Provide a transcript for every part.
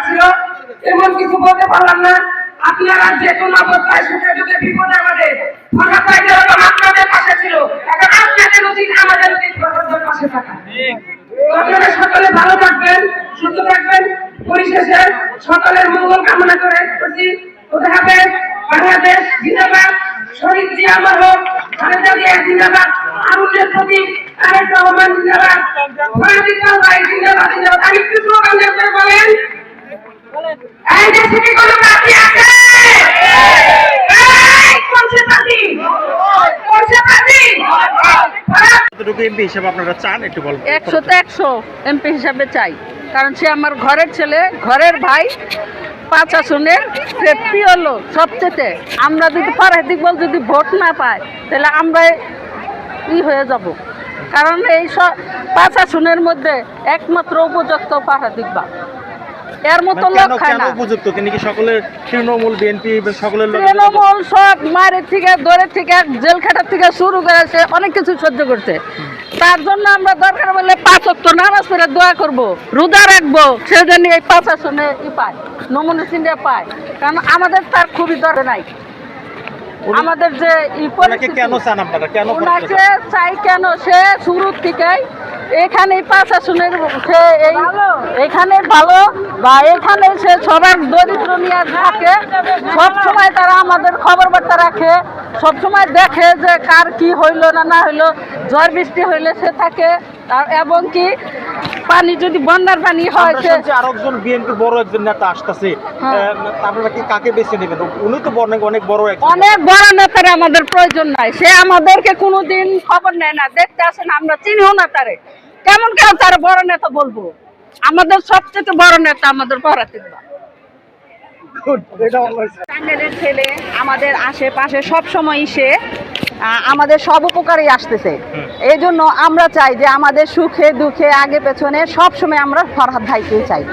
ছিল এমন কিছু বলতে পারলাম না। আপনারা যে কোনো অবস্থায় সুখে দুঃখে বিপদে আমাদের ফরহাদ ভাই যেরকম আপনাদের পাশে ছিল, এখন আপনাদের উচিত আমাদের উচিত ফরহাদের পাশে থাকা। আপনারা সকলে ভালো থাকবেন, সুস্থ থাকবেন। পরিশেষে সকলের মঙ্গল কামনা করে বলছি খোদা হাফেজ। বাংলাদেশ জিন্দাবাদ, শহীদ জিয়া মরহম, খালেদা জিয়া জিন্দাবাদ, আগুনের প্রতীক তারেক রহমান জিন্দাবাদ, ফরহাদ ভাই জিন্দাবাদ জিন্দাবাদ। আমি একটু স্লোগান দিয়ে বলেন, এই দেশে কি কোনো পার্টি আছে? কোনসে পার্টি? কোনসে পার্টি? কতটুকু এমপি হিসেবে আপনারা চান একটু বলবেন? 100-তে 100 এমপি হিসাবে চাই, কারণ সে আমার ঘরের ছেলে, ঘরের ভাই, 5 আসনের প্রিয় লোক সবচেয়ে। আমরা যদি ফরহাদ ইকবাল যদি ভোট না পাই তাহলে আমরা হয়ে যাব, কারণ এই 5 আসনের মধ্যে একমাত্র উপযুক্ত ফরহাদ ইকবাল, এর মতো লোক খায় না। উপযুক্ত কিন্তু কি সকলের তৃণমূল বিএনপি সকলের লোক তৃণমূল সব মায়ের থেকে দৌড়ে থেকে জেল খাটার থেকে শুরু করে সে অনেক কিছু সহ্য করছে। তার জন্য আমরা দরকার বলে 5 ওয়াক্ত নামাজ পড়ে দোয়া করবো, রোজা রাখবো, সে যেন এই 5 আসনে পায়, নমিনেশন পায়, কারণ আমাদের তার খুবই দরকার নাই। আমাদের যে কেন চান আপনারা, কেন ওনাকে চাই, কেন সে শুরু থেকে এখানে 5 আসনের সে এখানে ভালো, বা এখানে সে সবার দরিদ্র নিয়ে থাকে, সবসময় তারা আমাদের খবর বার্তা রাখে, সবসময় দেখে যে কার কি হইলো না হইলো, ঝড় বৃষ্টি হইলে সে থাকে। এবং কি পানি যদি বন্যার পানি হয়, আরেকজন বিএনপির বড় একজন নেতা আসতেছে, আপনারা কি কাকে বেছে নেবেন? উনি তো অনেক বড় অনেক বড় নেতার আমাদের প্রয়োজন নাই, সে আমাদেরকে কোনোদিন খবর নেয় না, দেখতে আসে না, আমরা চিনিও না তারে। কেমন কেউ তার বড় নেতা বলবো? আমাদের সবচেয়ে বড় নেতা আমাদের ফরহাদ ইকবাল। টাঙ্গাইলের ছেলে আমাদের আশেপাশে সব সময় সে আমাদের সব উপকারে আসতেছে। এই জন্য আমরা চাই যে আমাদের সুখে দুঃখে আগে পেছনে সব সময় আমরা ফরহাদ ভাইকেই চাই।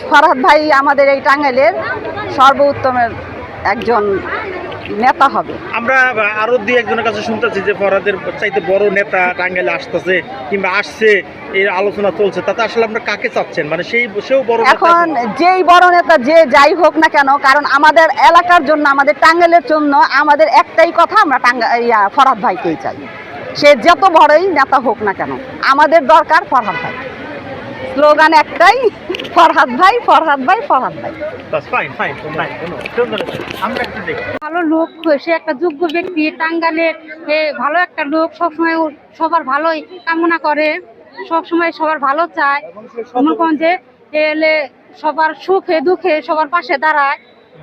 ফরহাদ ভাই আমাদের এই টাঙ্গাইলের সর্বোত্তমের একজন নেতা হবে। আমরা আরো 2-1জনের কাছে শুনতেছি যে ফরহাদের চাইতে বড় নেতা টাঙ্গাইলে আসতেছে কিংবা আসছে, এই আলোচনা চলছে, তাতে আসলে আমরা কাকে চাচ্ছেন? মানে সেও বড় নেতা? এখন যেই বড় নেতা যে যাই হোক না কেন, কারণ আমাদের এলাকার জন্য, আমাদের টাঙ্গাইলের জন্য আমাদের একটাই কথা, আমরা ফরহাদ ভাইকেই চাই। সে যত বড়ই নেতা হোক না কেন, আমাদের দরকার ফরহাদ ভাই। স্লোগান একটাই, ফরহাদ ভাই, ফরহাদ ভাই, ফরহাদ ভাই। ভালো লোক, সে একটা যোগ্য ব্যক্তি, টাঙ্গাইলের ভালো একটা লোক, সবসময় সবার ভালোই কামনা করে, সবসময় সবার ভালো চায়। মনে করেন যে এলে সবার সুখে দুঃখে সবার পাশে দাঁড়ায়,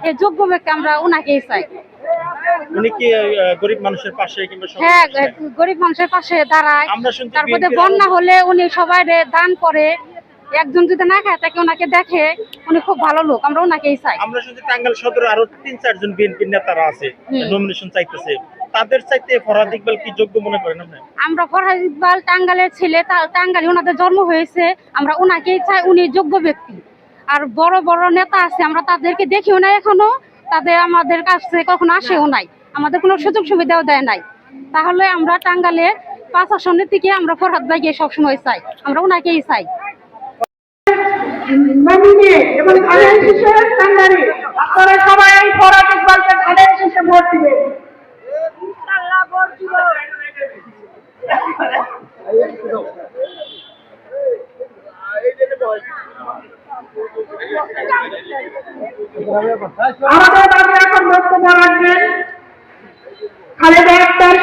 এই যোগ্য ব্যক্তি, আমরা ওনাকেই চাই। উনি কি গরিব মানুষের পাশে কিংবা হ্যাঁ, গরিব মানুষের পাশে দাঁড়ায়। তারপরে বন্যা হলে উনি সবাই দান করে, একজন যদি না খায় তাকে ওনাকে দেখে, উনি খুব ভালো লোক, আমরা ওনাকেই চাই। আমরা শুনছি টাঙ্গাইল সদরে আরো 3-4জন বিএনপি নেতারা আছে, নমিনেশন চাইতেছে, তাদের চাইতে ফরহাদ ইকবাল কি যোগ্য মনে করেন আপনি? আমরা ফরহাদ ইকবাল টাঙ্গাইলের ছেলে, টাঙ্গাইলে ওনাদের জন্ম হয়েছে, আমরা ওনাকেই চাই, উনি যোগ্য ব্যক্তি। আর বড় বড় নেতা আছে, আমরা তাদেরকে দেখিও নাই এখনো, তাদের আমাদের কাছে কখনো আসেও নাই, আমাদের কোনো সুযোগ সুবিধাও দেয় নাই। তাহলে আমরা টাঙ্গাইলের 5 আসনের থেকে আমরা ফরহাদ ভাইকে সবসময় চাই, আমরা ওনাকেই চাই। আপনারা সবাই ফরহাদ ইকবালকে ধানের শীষে ভোট দিবেন। আমাদের দাবি এখন বক্তব্য রাখবেন খালেদা আক্তার